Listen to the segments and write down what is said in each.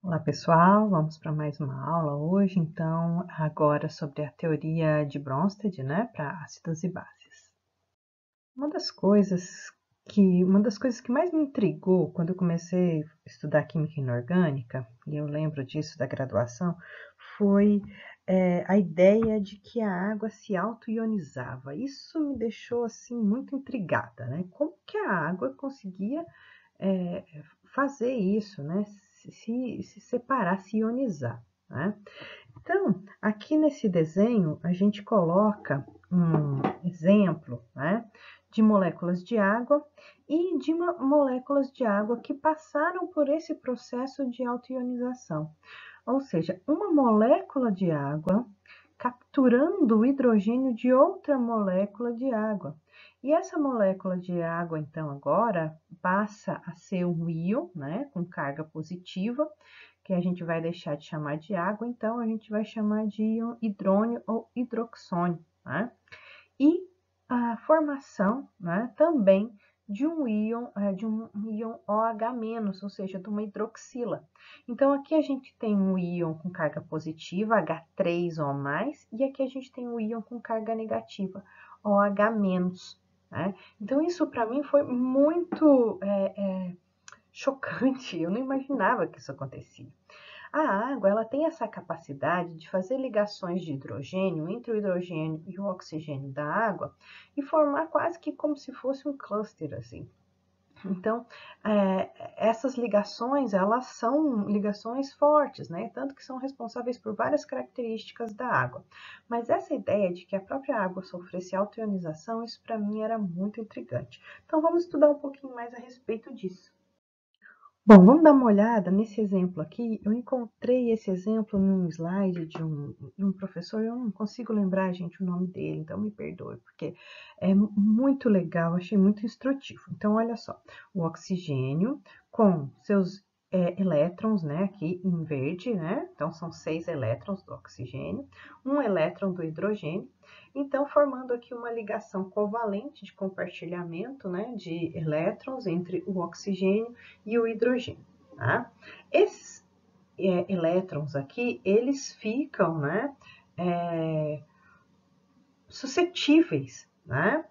Olá pessoal, vamos para mais uma aula hoje, então, agora sobre a teoria de Bronsted, né, para ácidos e bases. Uma das coisas que mais me intrigou quando eu comecei a estudar química inorgânica, e eu lembro disso da graduação, foi a ideia de que a água se auto-ionizava. Isso me deixou assim muito intrigada, né? Como que a água conseguia é, fazer isso, né? Se separar, se ionizar, né? Então, aqui nesse desenho, a gente coloca um exemplo, né, de moléculas de água e de moléculas de água que passaram por esse processo de autoionização. Ou seja, uma molécula de água capturando o hidrogênio de outra molécula de água. E essa molécula de água, então, agora passa a ser um íon, né, com carga positiva, que a gente vai deixar de chamar de água, então a gente vai chamar de íon hidrônio ou hidroxônio, né? E a formação, né, também de um íon OH-, ou seja, de uma hidroxila. Então, aqui a gente tem um íon com carga positiva, H3O+, e aqui a gente tem um íon com carga negativa, OH-. Né? Então, isso para mim foi muito chocante, eu não imaginava que isso acontecia. A água ela tem essa capacidade de fazer ligações de hidrogênio entre o hidrogênio e o oxigênio da água e formar quase que como se fosse um cluster assim. Então, essas ligações, elas são ligações fortes, né? Tanto que são responsáveis por várias características da água. Mas essa ideia de que a própria água sofresse autoionização, isso para mim era muito intrigante. Então, vamos estudar um pouquinho mais a respeito disso. Bom, vamos dar uma olhada nesse exemplo aqui. Eu encontrei esse exemplo num slide de um professor, eu não consigo lembrar, gente, o nome dele, então me perdoe, porque é muito legal, achei muito instrutivo. Então, olha só, o oxigênio com seus elétrons, né, aqui em verde, né, então são 6 elétrons do oxigênio, um elétron do hidrogênio, então formando aqui uma ligação covalente de compartilhamento, né, de elétrons entre o oxigênio e o hidrogênio. Tá? Esses elétrons aqui, eles ficam, né, suscetíveis, né,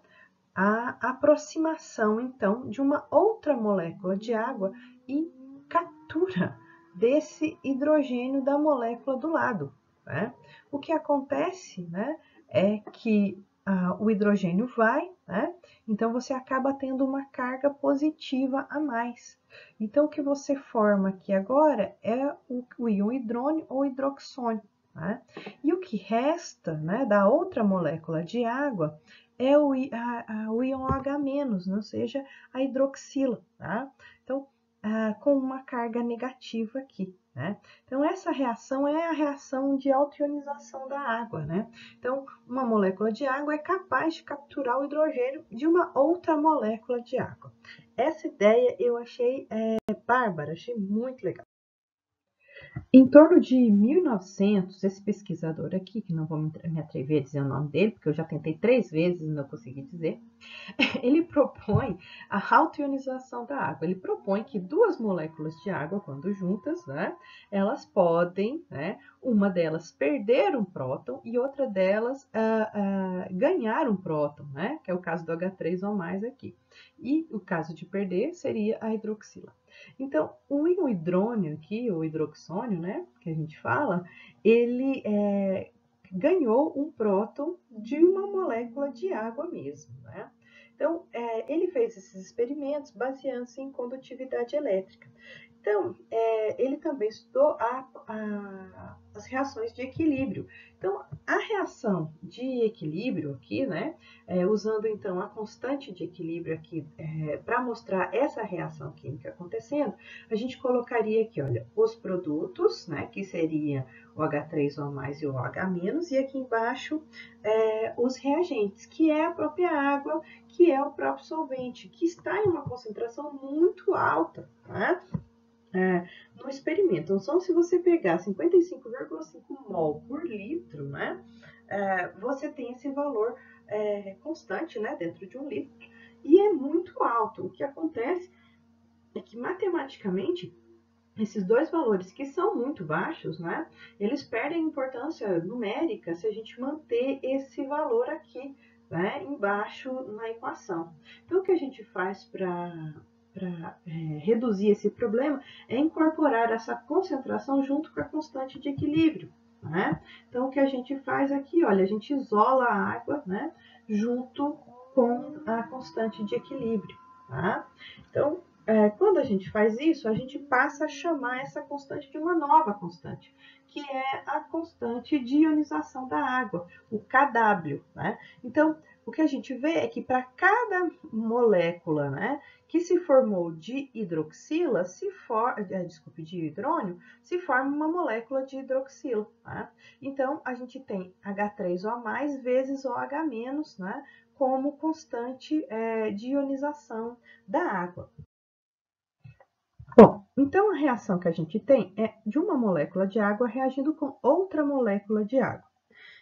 à aproximação, então, de uma outra molécula de água e captura desse hidrogênio da molécula do lado. Né? O que acontece, né, é que o hidrogênio vai, né? Então você acaba tendo uma carga positiva a mais. Então o que você forma aqui agora é o íon hidrônio ou hidroxônio. Né? E o que resta, né, da outra molécula de água é o íon OH-, ou seja, a hidroxila. Tá? Então, com uma carga negativa aqui. Né? Então, essa reação é a reação de autoionização da água. Né? Então, uma molécula de água é capaz de capturar o hidrogênio de uma outra molécula de água. Essa ideia eu achei bárbara, achei muito legal. Em torno de 1900, esse pesquisador aqui, que não vou me atrever a dizer o nome dele, porque eu já tentei 3 vezes e não consegui dizer, ele propõe a autoionização da água. Ele propõe que duas moléculas de água, quando juntas, né, elas podem, né, uma delas perder um próton e outra delas ganhar um próton, né, que é o caso do H3O+ aqui. E o caso de perder seria a hidroxila. Então, o íon hidrônio aqui, o hidroxônio, né, que a gente fala, ele ganhou um próton de uma molécula de água mesmo, né? Então, ele fez esses experimentos baseando-se em condutividade elétrica. Então, ele também estudou as reações de equilíbrio. Então, a reação de equilíbrio aqui, né, usando então a constante de equilíbrio aqui para mostrar essa reação química acontecendo, a gente colocaria aqui, olha, os produtos, né, que seria o H3O+ e o OH-, e aqui embaixo os reagentes, que é a própria água, que é o próprio solvente, que está em uma concentração muito alta, tá? No experimento. Então, se você pegar 55,5 mol por litro, né, você tem esse valor constante, né, dentro de um litro, e é muito alto. O que acontece é que, matematicamente, esses dois valores que são muito baixos, né, eles perdem importância numérica se a gente manter esse valor aqui, né, embaixo na equação. Então, o que a gente faz para reduzir esse problema é incorporar essa concentração junto com a constante de equilíbrio. Né? Então, o que a gente faz aqui, olha, a gente isola a água, né, junto com a constante de equilíbrio. Tá? Então, quando a gente faz isso, a gente passa a chamar essa constante de uma nova constante, que é a constante de ionização da água, o Kw. Né? Então, o que a gente vê é que para cada molécula, né, que se formou de hidroxila, de hidrônio, se forma uma molécula de hidroxila. Tá? Então, a gente tem H3O+, vezes OH-, né, como constante de ionização da água. Bom, então a reação que a gente tem é de uma molécula de água reagindo com outra molécula de água.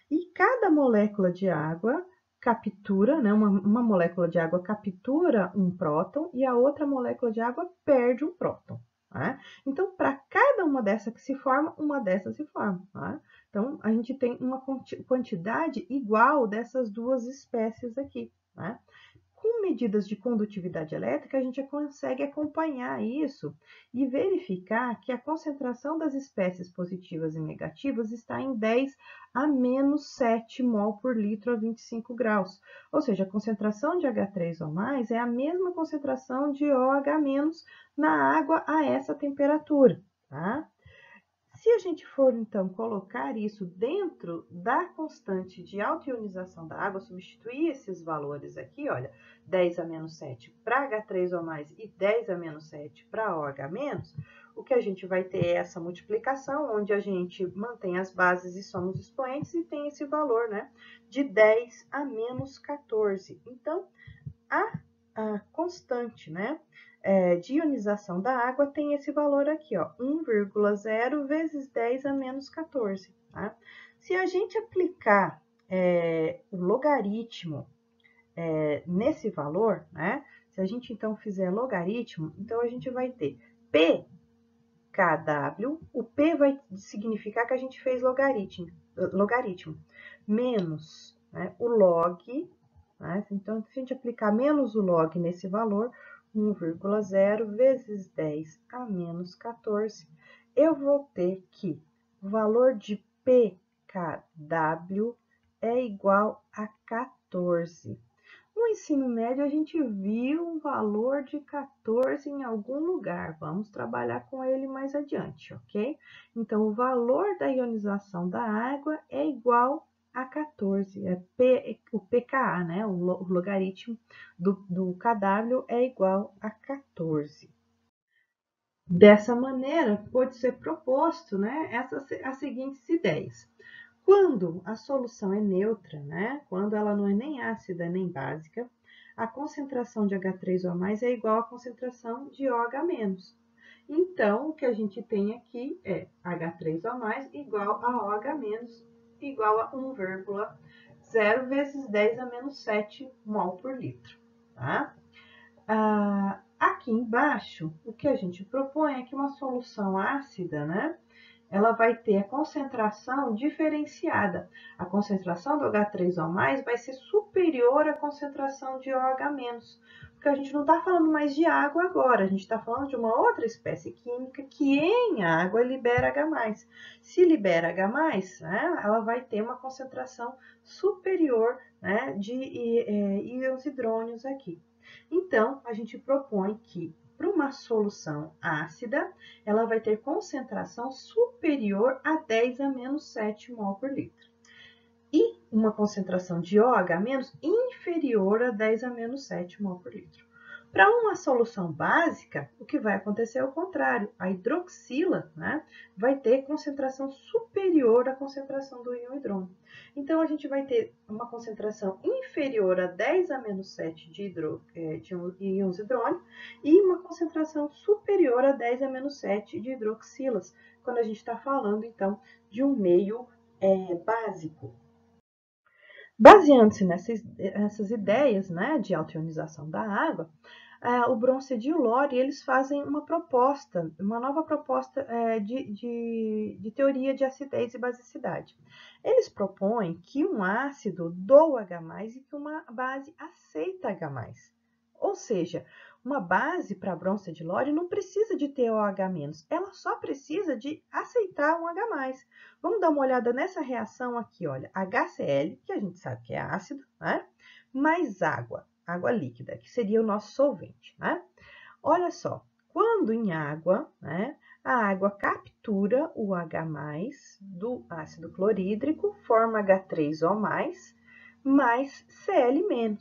E cada molécula de água captura, né, uma molécula de água captura um próton e a outra molécula de água perde um próton. Tá? Então, para cada uma dessas que se forma, uma dessas se forma. Tá? Então, a gente tem uma quantidade igual dessas duas espécies aqui. Tá? Com medidas de condutividade elétrica, a gente consegue acompanhar isso e verificar que a concentração das espécies positivas e negativas está em 10 a menos 7 mol por litro a 25 graus. Ou seja, a concentração de H3O+ é a mesma concentração de OH- na água a essa temperatura. Tá? Se a gente for, então, colocar isso dentro da constante de autoionização da água, substituir esses valores aqui, olha, 10 a menos 7 para H3O+ e 10 a menos 7 para OH-, o que a gente vai ter é essa multiplicação, onde a gente mantém as bases e soma os expoentes e tem esse valor, né, de 10 a menos 14. Então, a constante, né, de ionização da água tem esse valor aqui, ó, 1,0 vezes 10 a menos 14. Tá? Se a gente aplicar o logaritmo nesse valor, né, se a gente então fizer logaritmo, então a gente vai ter PKW, o P vai significar que a gente fez logaritmo menos, né, o log, né, então se a gente aplicar menos o log nesse valor, 1,0 vezes 10 a menos 14, eu vou ter que o valor de PKW é igual a 14. No ensino médio, a gente viu um valor de 14 em algum lugar. Vamos trabalhar com ele mais adiante, ok? Então, o valor da ionização da água é igual a 14. O pKa, né? O logaritmo do Kw é igual a 14. Dessa maneira, pode ser proposto, né, as seguintes ideias. Quando a solução é neutra, né, quando ela não é nem ácida nem básica, a concentração de H3O+ é igual à concentração de OH-. Então, o que a gente tem aqui é H3O+ igual a OH- igual a 1,0 vezes 10 a menos 7 mol por litro. Tá? Aqui embaixo, o que a gente propõe é que uma solução ácida, né, ela vai ter a concentração diferenciada. A concentração do H3O+ vai ser superior à concentração de OH-, porque a gente não está falando mais de água agora, a gente está falando de uma outra espécie química que em água libera H+. Se libera H+, né, ela vai ter uma concentração superior, né, de íons hidrônios aqui. Então, a gente propõe que, para uma solução ácida, ela vai ter concentração superior a 10 a menos 7 mol por litro. E uma concentração de OH- inferior a 10 a menos 7 mol por litro. Para uma solução básica, o que vai acontecer é o contrário. A hidroxila, né, vai ter concentração superior à concentração do íon hidrônio. Então, a gente vai ter uma concentração inferior a 10 a menos 7 de íons hidrônio e uma concentração superior a 10 a menos 7 de hidroxilas, quando a gente está falando, então, de um meio básico. Baseando-se nessas ideias, né, de altionização da água, o Bronsted e o Lori, eles fazem uma proposta, uma nova proposta de teoria de acidez e basicidade. Eles propõem que um ácido doa H+, e que uma base aceita H+. Ou seja, uma base para Bronsted e Lori não precisa de ter OH-, ela só precisa de aceitar um H+. Vamos dar uma olhada nessa reação aqui, olha, HCl, que a gente sabe que é ácido, né? Mais água líquida, que seria o nosso solvente, né? Olha só, quando em água, né, a água captura o H+ do ácido clorídrico, forma H3O+, mais Cl-.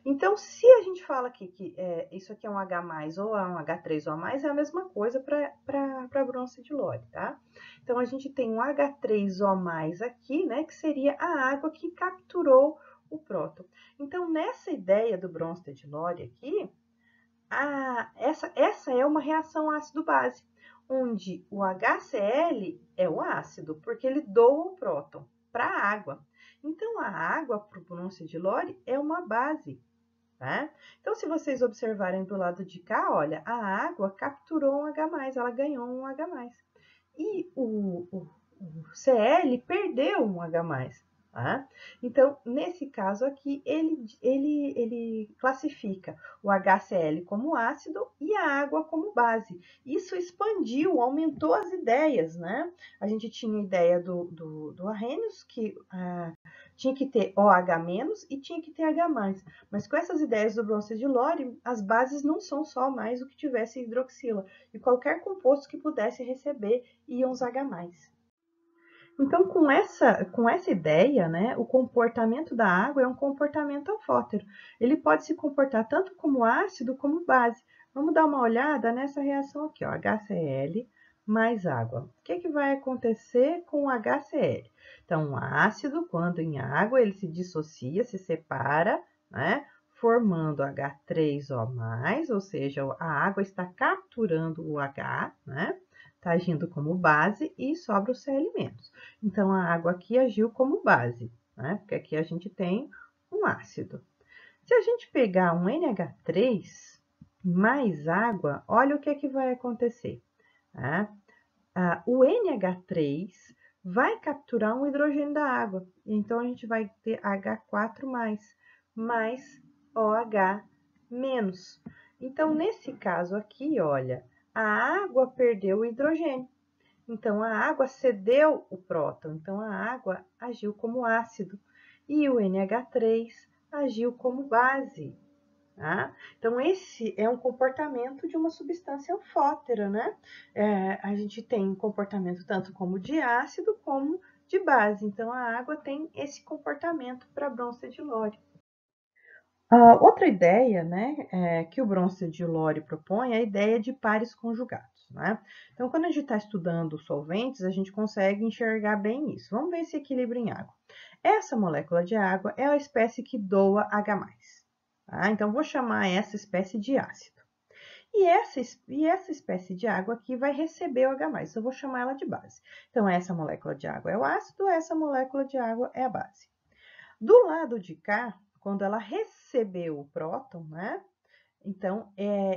Então, se a gente fala aqui que isso aqui é um H+ ou é um H3O+, é a mesma coisa para Bronsted e Lori, tá? Então, a gente tem um H3O+ aqui, né, que seria a água que capturou o próton. Então, nessa ideia do Bronsted e Lori aqui, essa é uma reação ácido-base, onde o HCl é o ácido, porque ele doa o próton para a água. Então, a água para o Bronsted e Lori é uma base, tá? Então, se vocês observarem do lado de cá, olha, a água capturou um H+, ela ganhou um H+. E o Cl perdeu um H+. Tá? Então, nesse caso aqui, ele classifica o HCl como ácido e a água como base. Isso expandiu, aumentou as ideias, né? A gente tinha a ideia do Arrhenius, que tinha que ter OH- e tinha que ter H+. Mas com essas ideias do Bronsted e Lori, as bases não são só mais o que tivesse hidroxila, e qualquer composto que pudesse receber íons H+. Então, com essa ideia, né, o comportamento da água é um comportamento alfótero. Ele pode se comportar tanto como ácido como base. Vamos dar uma olhada nessa reação aqui, ó, HCl mais água. O que vai acontecer com o HCl? Então, o ácido, quando em água, ele se dissocia, se separa, né, formando H3O+, ou seja, a água está capturando o H, né? Está agindo como base e sobra o Cl-. Então, a água aqui agiu como base, né? Porque aqui a gente tem um ácido. Se a gente pegar um NH3 mais água, olha o que vai acontecer. Tá? O NH3 vai capturar um hidrogênio da água. Então, a gente vai ter H4+, mais OH-. Então, nesse caso aqui, olha, a água perdeu o hidrogênio. Então, a água cedeu o próton. Então, a água agiu como ácido. E o NH3 agiu como base. Tá? Então, esse é um comportamento de uma substância anfótera, né? A gente tem comportamento tanto como de ácido como de base. Então, a água tem esse comportamento para Bronsted e Lori. Outra ideia, né, que o Bronsted e Lori propõe é a ideia de pares conjugados, né? Então, quando a gente está estudando solventes, a gente consegue enxergar bem isso. Vamos ver esse equilíbrio em água. Essa molécula de água é a espécie que doa H+. Tá? Então, vou chamar essa espécie de ácido. E essa espécie de água aqui vai receber o H+, eu vou chamar ela de base. Então, essa molécula de água é o ácido, essa molécula de água é a base. Do lado de cá, quando ela recebeu o próton, né? Então,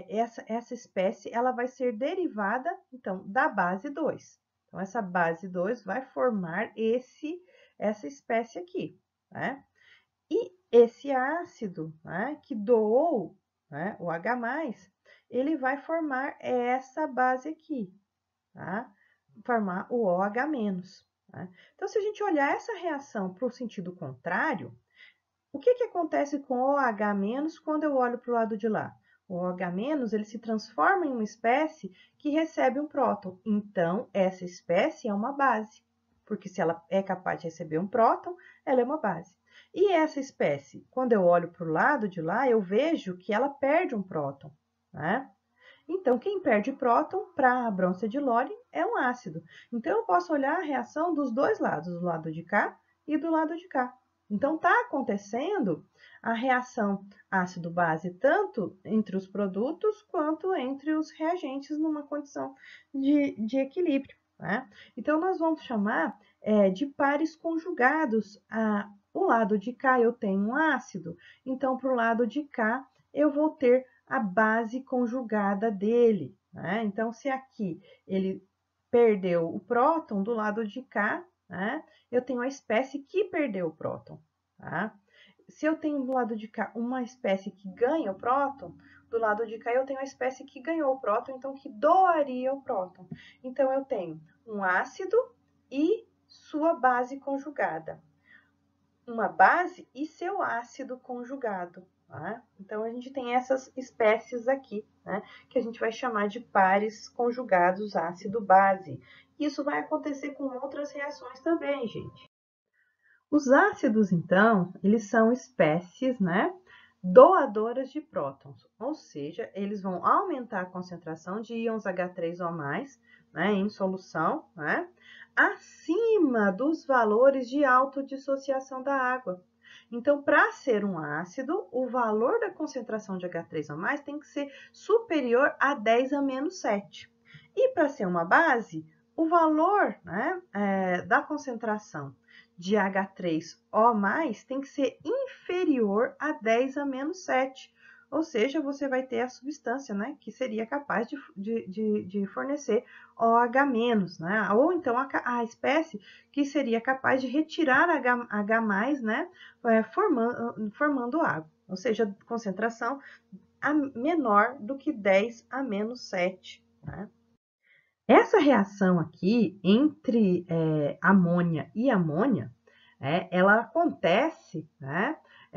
essa espécie ela vai ser derivada então, da base 2. Então, essa base 2 vai formar essa espécie aqui, né? E esse ácido, né, que doou, né, o H+, ele vai formar essa base aqui, tá? Formar o OH-. Tá? Então, se a gente olhar essa reação para o sentido contrário, o que acontece com o OH- quando eu olho para o lado de lá? O OH- ele se transforma em uma espécie que recebe um próton. Então, essa espécie é uma base, porque se ela é capaz de receber um próton, ela é uma base. E essa espécie, quando eu olho para o lado de lá, eu vejo que ela perde um próton, né? Então, quem perde próton para a Bronsted e Lori é um ácido. Então, eu posso olhar a reação dos dois lados, do lado de cá e do lado de cá. Então, está acontecendo a reação ácido-base tanto entre os produtos quanto entre os reagentes numa condição de equilíbrio. Né? Então, nós vamos chamar de pares conjugados. O lado de cá eu tenho um ácido, então, para o lado de cá eu vou ter a base conjugada dele, né? Então, se aqui ele perdeu o próton, do lado de cá, né, eu tenho a espécie que perdeu o próton, tá? Se eu tenho do lado de cá uma espécie que ganha o próton, do lado de cá eu tenho a espécie que ganhou o próton, então que doaria o próton. Então, eu tenho um ácido e sua base conjugada. Uma base e seu ácido conjugado. Tá? Então, a gente tem essas espécies aqui, né, que a gente vai chamar de pares conjugados ácido-base. Isso vai acontecer com outras reações também, gente. Os ácidos, então, eles são espécies, né, doadoras de prótons, ou seja, eles vão aumentar a concentração de íons H3O+, né, em solução, né, acima dos valores de autodissociação da água. Então, para ser um ácido, o valor da concentração de H3O+, tem que ser superior a 10 a menos 7. E para ser uma base, o valor, né, da concentração de H3O+, tem que ser inferior a 10 a menos 7. Ou seja, você vai ter a substância, né, que seria capaz de fornecer OH-, né? Ou então a espécie que seria capaz de retirar H+, né, formando água. Ou seja, concentração menor do que 10 a menos 7, né? Essa reação aqui entre amônia e amônia, ela acontece, né,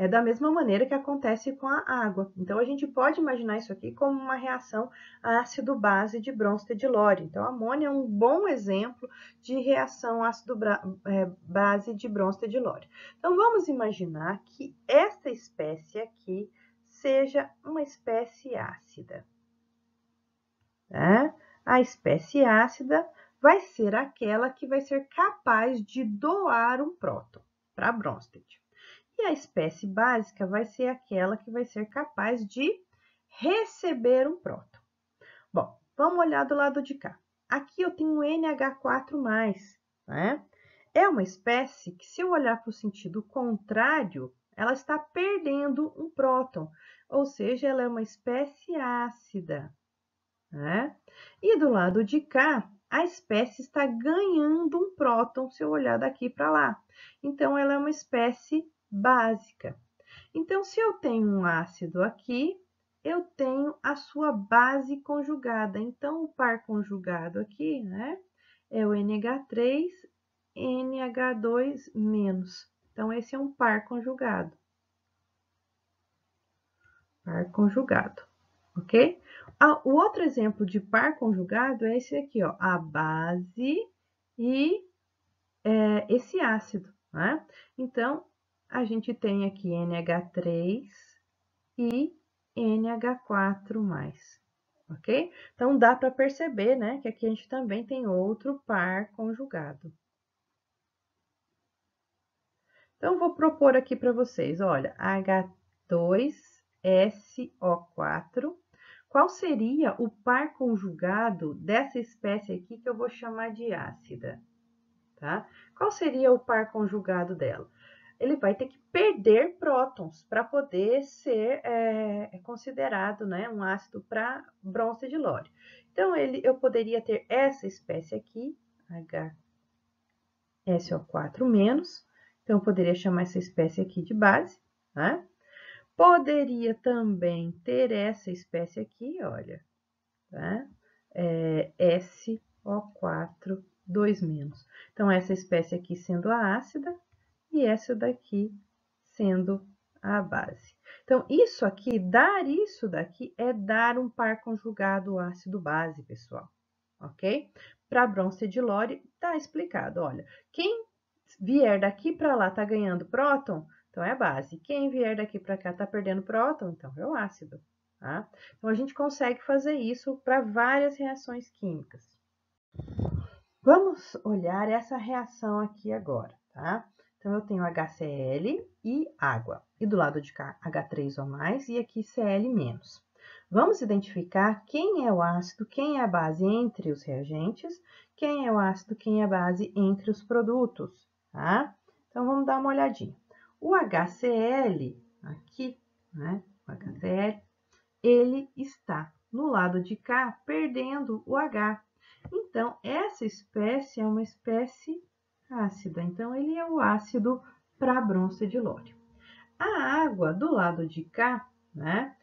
da mesma maneira que acontece com a água. Então, a gente pode imaginar isso aqui como uma reação ácido-base de Bronsted-Lowry. Então, a amônia é um bom exemplo de reação ácido-base de Bronsted-Lowry. Então, vamos imaginar que esta espécie aqui seja uma espécie ácida, né? A espécie ácida vai ser aquela que vai ser capaz de doar um próton para Bronsted. E a espécie básica vai ser aquela que vai ser capaz de receber um próton. Bom, vamos olhar do lado de cá. Aqui eu tenho NH4+, né? É uma espécie que, se eu olhar para o sentido contrário, ela está perdendo um próton, ou seja, ela é uma espécie ácida, né? E do lado de cá, a espécie está ganhando um próton, se eu olhar daqui para lá. Então, ela é uma espécie básica. Então, se eu tenho um ácido aqui, eu tenho a sua base conjugada. Então, o par conjugado aqui, né, é o NH3, NH2-. Então, esse é um par conjugado. Par conjugado, ok? O outro exemplo de par conjugado é esse aqui, ó, a base e esse ácido, né? Então, a gente tem aqui NH3 e NH4+, ok? Então, dá para perceber, né, que aqui a gente também tem outro par conjugado. Então, vou propor aqui para vocês, olha, H2SO4. Qual seria o par conjugado dessa espécie aqui que eu vou chamar de ácida, tá? Qual seria o par conjugado dela? Ele vai ter que perder prótons para poder ser considerado, né, um ácido para Bronsted-Lowry. Então, eu poderia ter essa espécie aqui, HSO4-. Então, eu poderia chamar essa espécie aqui de base, né? Poderia também ter essa espécie aqui, olha, tá? SO4, 2-. Então, essa espécie aqui sendo a ácida e essa daqui sendo a base. Então, isso aqui, dar isso daqui é dar um par conjugado ácido-base, pessoal, ok? Para Bronsted-Lowry, tá explicado, olha, quem vier daqui para lá tá ganhando próton, então é a base. Quem vier daqui para cá tá perdendo próton, então é o ácido, tá? Então, a gente consegue fazer isso para várias reações químicas. Vamos olhar essa reação aqui agora, tá? Então, eu tenho HCl e água. E do lado de cá, H3O+, e aqui Cl-. Vamos identificar quem é o ácido, quem é a base entre os reagentes, quem é o ácido, quem é a base entre os produtos, tá? Então, vamos dar uma olhadinha. O HCl, aqui, né? O HCl ele está no lado de cá perdendo o H. Então, essa espécie é uma espécie ácida. Então, ele é o ácido para bronze de lório. A água do lado de cá, né?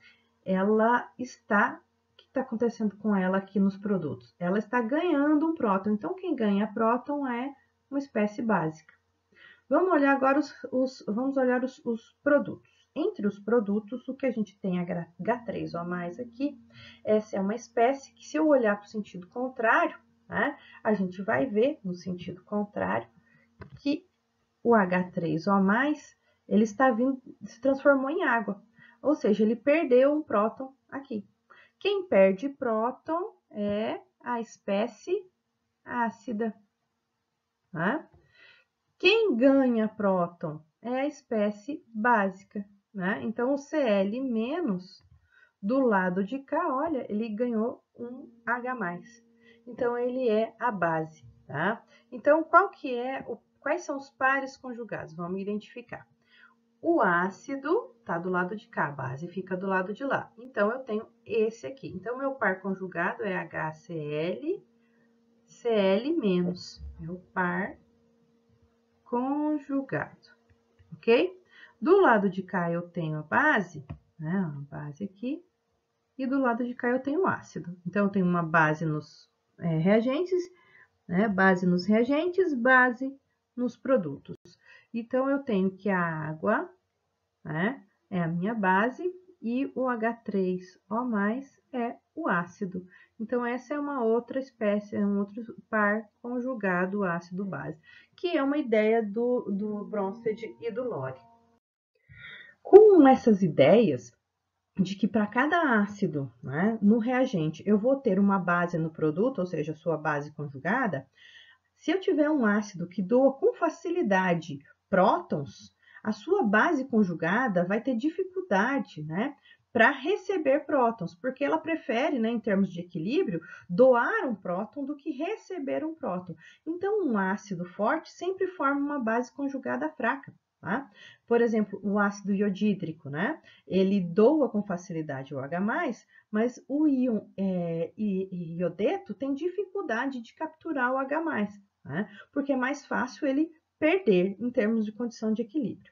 Ela está... O que está acontecendo com ela aqui nos produtos? Ela está ganhando um próton. Então, quem ganha próton é uma espécie básica. Vamos olhar agora os produtos. Entre os produtos, o que a gente tem H3O+, aqui, essa é uma espécie que, se eu olhar para o sentido contrário, né, a gente vai ver, no sentido contrário, que o H3O+, ele está vindo, se transformou em água. Ou seja, ele perdeu um próton aqui. Quem perde próton é a espécie ácida, né? Quem ganha próton é a espécie básica, né? Então, o Cl- do lado de cá, olha, ele ganhou um H+. Então, ele é a base, tá? Então, quais são os pares conjugados? Vamos identificar. O ácido tá do lado de cá, a base fica do lado de lá. Então, eu tenho esse aqui. Então, meu par conjugado é HCl, Cl-, meu par conjugado, ok? Do lado de cá eu tenho a base, né? A base aqui, e do lado de cá eu tenho o ácido. Então, eu tenho uma base nos reagentes, né? Base nos reagentes, base nos produtos. Então, eu tenho que a água, né, é a minha base e o H3O+ é o ácido. Então, essa é uma outra espécie, é um outro par conjugado ácido-base, que é uma ideia do Bronsted e do Lore. Com essas ideias de que para cada ácido, né, no reagente, eu vou ter uma base no produto, ou seja, sua base conjugada, se eu tiver um ácido que doa com facilidade prótons, a sua base conjugada vai ter dificuldade, né, para receber prótons, porque ela prefere, né, em termos de equilíbrio, doar um próton do que receber um próton. Então, um ácido forte sempre forma uma base conjugada fraca. Tá? Por exemplo, o ácido iodídrico, né? Ele doa com facilidade o H+, mas o íon iodeto tem dificuldade de capturar o H+, né? Porque é mais fácil ele perder em termos de condição de equilíbrio.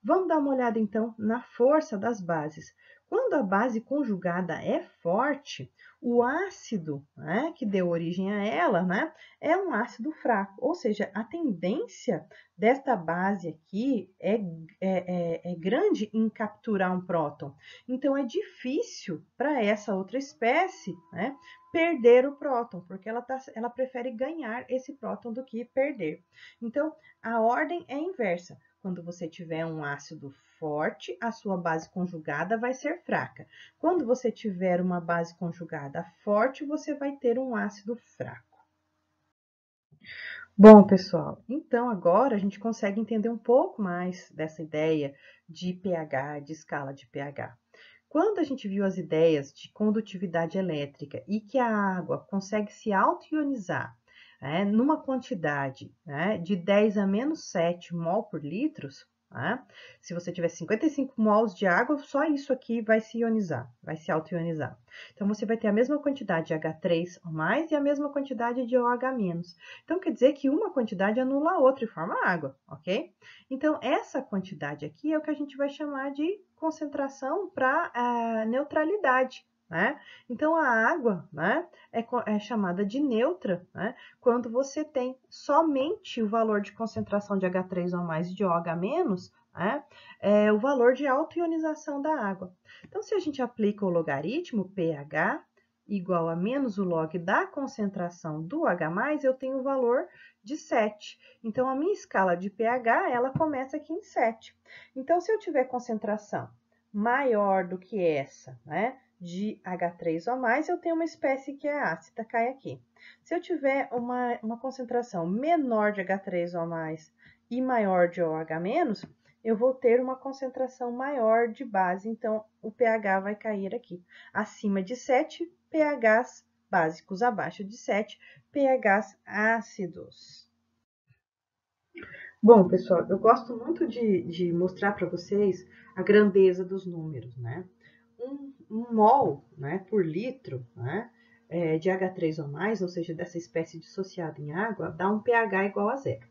Vamos dar uma olhada, então, na força das bases. Quando a base conjugada é forte, o ácido, né, que deu origem a ela, né, é um ácido fraco. Ou seja, a tendência desta base aqui é grande em capturar um próton. Então, é difícil para essa outra espécie, né, perder o próton, porque ela prefere ganhar esse próton do que perder. Então, a ordem é inversa. Quando você tiver um ácido forte, a sua base conjugada vai ser fraca. Quando você tiver uma base conjugada forte, você vai ter um ácido fraco. Bom, pessoal, então agora a gente consegue entender um pouco mais dessa ideia de pH, de escala de pH. Quando a gente viu as ideias de condutividade elétrica e que a água consegue se auto-ionizar, né, numa quantidade, né, de 10 a menos 7 mol por litro, né, se você tiver 55 mols de água, só isso aqui vai se ionizar, vai se auto-ionizar. Então, você vai ter a mesma quantidade de H3O+ e a mesma quantidade de OH-. Então, quer dizer que uma quantidade anula a outra e forma água, ok? Então, essa quantidade aqui é o que a gente vai chamar de concentração para neutralidade, né? Então, a água, né, é chamada de neutra, né, quando você tem somente o valor de concentração de H3O+ e de OH-, né, o valor de autoionização da água. Então, se a gente aplica o logaritmo pH igual a menos o log da concentração do H+, eu tenho o valor de 7. Então, a minha escala de pH, ela começa aqui em 7. Então, se eu tiver concentração maior do que essa, né, de H3O+, eu tenho uma espécie que é ácida, cai aqui. Se eu tiver uma concentração menor de H3O+, e maior de OH-, eu vou ter uma concentração maior de base, então o pH vai cair aqui. Acima de 7, pHs básicos, abaixo de 7, pHs ácidos. Bom, pessoal, eu gosto muito de mostrar para vocês a grandeza dos números, né? um mol, né, por litro, né, de H3 ou mais, ou seja, dessa espécie dissociada em água, dá um pH igual a 0.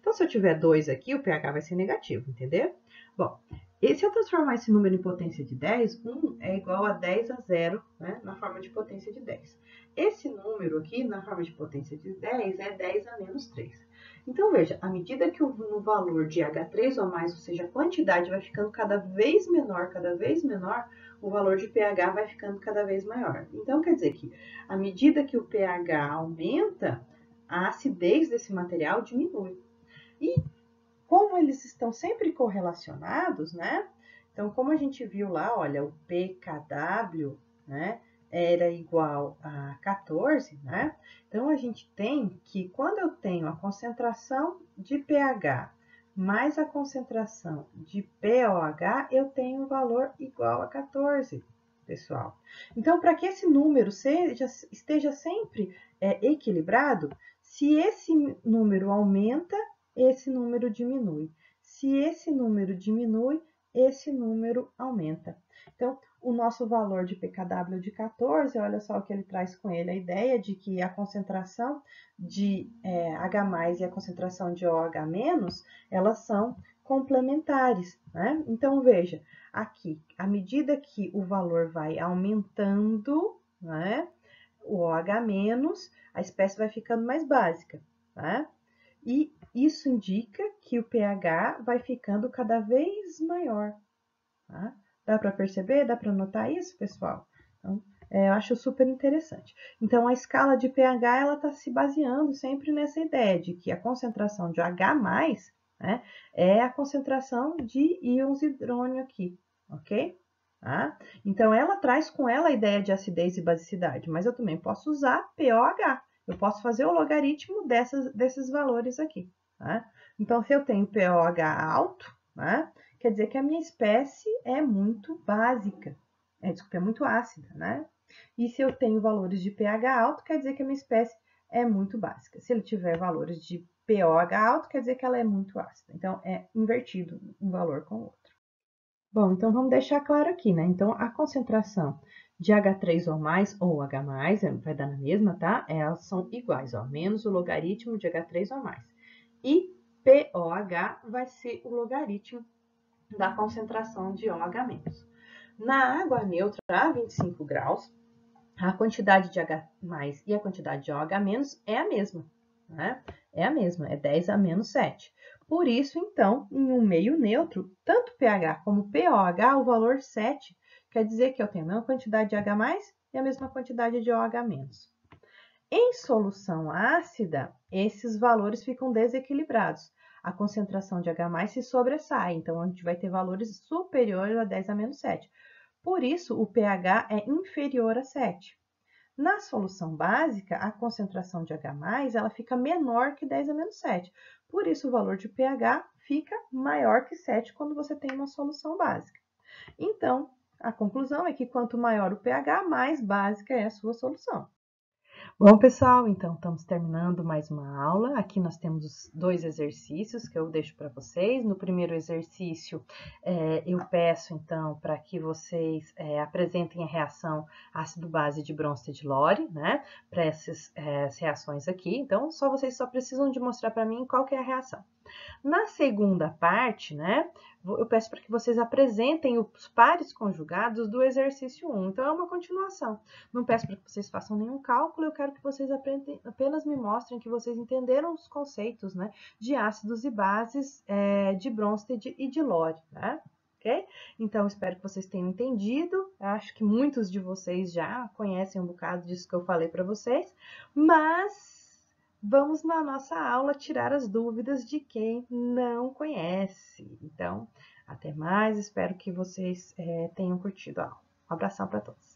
Então, se eu tiver 2 aqui, o pH vai ser negativo, entendeu? Bom, e se eu transformar esse número em potência de 10, 1 é igual a 10 a 0, né, na forma de potência de 10. Esse número aqui, na forma de potência de 10, é 10 a menos 3. Então, veja, à medida que no valor de H3 ou mais, ou seja, a quantidade vai ficando cada vez menor, o valor de pH vai ficando cada vez maior. Então, quer dizer que, à medida que o pH aumenta, a acidez desse material diminui. E como eles estão sempre correlacionados, né? Então, como a gente viu lá, olha, o pKw, né, era igual a 14, né? Então, a gente tem que, quando eu tenho a concentração de pH mais a concentração de pOH, eu tenho um valor igual a 14, pessoal. Então, para que esse número esteja sempre equilibrado, se esse número aumenta, esse número diminui. Se esse número diminui, esse número aumenta. Então, o nosso valor de pKw de 14, olha só o que ele traz com ele, a ideia de que a concentração de H+, e a concentração de OH-, elas são complementares, né? Então, veja, aqui, à medida que o valor vai aumentando, né, o OH-, a espécie vai ficando mais básica, né? E isso indica que o pH vai ficando cada vez maior. Tá? Dá para perceber? Dá para notar isso, pessoal? Então, eu acho super interessante. Então, a escala de pH ela está se baseando sempre nessa ideia de que a concentração de H+, né, é a concentração de íons hidrônio aqui, ok? Tá? Então, ela traz com ela a ideia de acidez e basicidade, mas eu também posso usar pOH. Eu posso fazer o logaritmo desses valores aqui. Tá? Então, se eu tenho pOH alto, né, quer dizer que a minha espécie é muito básica, desculpa, é muito ácida, né? E se eu tenho valores de pH alto, quer dizer que a minha espécie é muito básica. Se ele tiver valores de pOH alto, quer dizer que ela é muito ácida. Então, é invertido um valor com o outro. Bom, então vamos deixar claro aqui, né? Então, a concentração de H3 ou mais, ou H+, vai dar na mesma, tá? Elas são iguais, ó, menos o logaritmo de H3 ou mais. E pOH vai ser o logaritmo da concentração de OH-. Na água neutra, a 25 graus, a quantidade de H+, e a quantidade de OH- é a mesma, né? É a mesma, é 10 a menos 7. Por isso, então, em um meio neutro, tanto pH como pOH, o valor 7 quer dizer que eu tenho a mesma quantidade de H+, e a mesma quantidade de OH-. Em solução ácida, esses valores ficam desequilibrados. A concentração de H+ se sobressai, então a gente vai ter valores superiores a 10 a menos 7. Por isso, o pH é inferior a 7. Na solução básica, a concentração de H+, ela fica menor que 10 a menos 7. Por isso, o valor de pH fica maior que 7 quando você tem uma solução básica. Então, a conclusão é que quanto maior o pH, mais básica é a sua solução. Bom, pessoal, então estamos terminando mais uma aula. Aqui nós temos os 2 exercícios que eu deixo para vocês. No primeiro exercício, eu peço, então, para que vocês apresentem a reação ácido-base de Bronsted-Lowry, né, para essas reações aqui. Então, vocês só precisam de mostrar para mim qual que é a reação. Na segunda parte, né, eu peço para que vocês apresentem os pares conjugados do exercício 1. Então, é uma continuação. Não peço para que vocês façam nenhum cálculo, eu quero que vocês apenas me mostrem que vocês entenderam os conceitos, né, de ácidos e bases de Bronsted e de Lowry, né? Okay? Então, espero que vocês tenham entendido. Acho que muitos de vocês já conhecem um bocado disso que eu falei para vocês, mas vamos na nossa aula tirar as dúvidas de quem não conhece. Então, até mais, espero que vocês tenham curtido a aula. Um abração para todos.